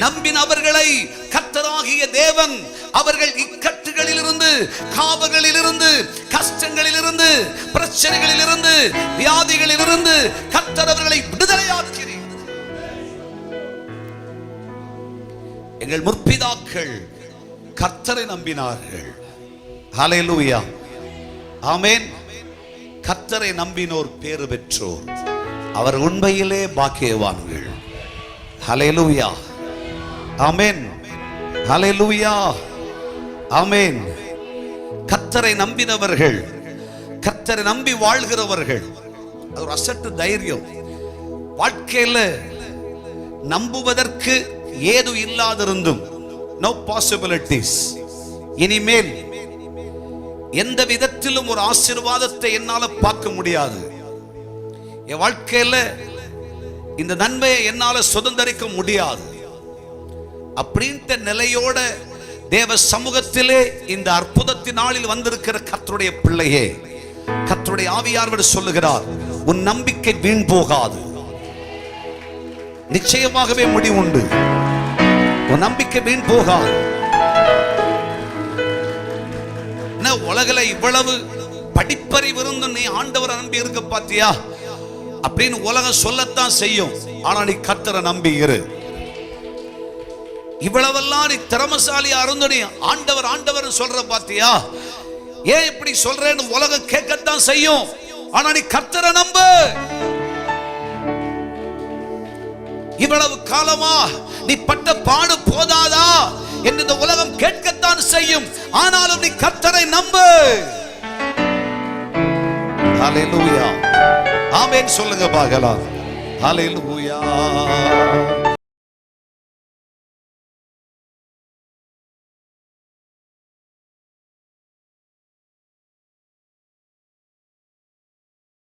நம்பினவர்களை கர்த்தராகிய தேவன் அவர்கள் இக்கட்டுகளிலிருந்து, காவல்களிலிருந்து, கஷ்டங்களிலிருந்து, பிரச்சனைகளிலிருந்து, வியாதிகளிலிருந்து கர்த்தர் அவர்களை விடுதலையாக்கிறீர். எங்கள் முற்பிதாக்கள் கர்த்தரை நம்பினார்கள். ஹல்லேலூயா, ஆமென். கர்த்தரை நம்பினோர் பேறு பெற்றோர், அவர் உண்மையிலே பாக்கியவான்கள். ஹல்லேலூயா, ஆமென். ஹல்லேலூயா, ஆமென். கர்த்தரை நம்பினவர்கள், கர்த்தரை நம்பி வாழ்கிறவர்கள், அது ஒரு அசட்டு தைரியம். வாழ்க்கையில நம்புவதற்கு ஏது இல்லாதிருந்தும், நோ பாசிபிலிட்டிஸ், இனிமேல் எந்த விதத்திலும் ஒரு ஆசீர்வாதத்தை என்னால பார்க்க முடியாது, என் வாழ்க்கையில இந்த நன்மையை என்னால சுதந்திரிக்க முடியாது அப்படின்ற நிலையோட தேவ சமூகத்திலே இந்த அற்புதத்தின் நாளில் வந்திருக்கிற கர்த்தருடைய பிள்ளையே, கர்த்தருடைய ஆவியானவர் சொல்லுகிறார், உன் நம்பிக்கை வீண் போகாது, நிச்சயமாகவே முடிவுண்டு. உன் நம்பிக்கை வீண் போகாது. உலகில இவ்வளவு படிப்பறிவு இருந்து நீ ஆண்டவரை நம்பி இருக்க பாத்தியா அப்படின்னு உலகம் சொல்லத்தான் செய்யும். ஆனா நீ கர்த்தரை நம்பி இரு. இவ்வளவெல்லாம் நீ திறமசாலியா இருந்து நீ ஆண்டவர் ஆண்டவர் சொல்ற பாத்தியா, ஏன் இப்படி சொல்றேன்னு உலகம் கேட்கத்தான் செய்யும். ஆனா நீ கர்த்தரை நம்பு. இவ்வளவு காலமா நீ பட்ட பாடு போதாதா என்று இந்த உலகம் கேட்கத்தான் செய்யும். ஆனாலும் நீ கர்த்தரை நம்பு. ஹல்லேலூயா, ஆமென் சொல்லுங்க பார்க்கலாம். ஹல்லேலூயா.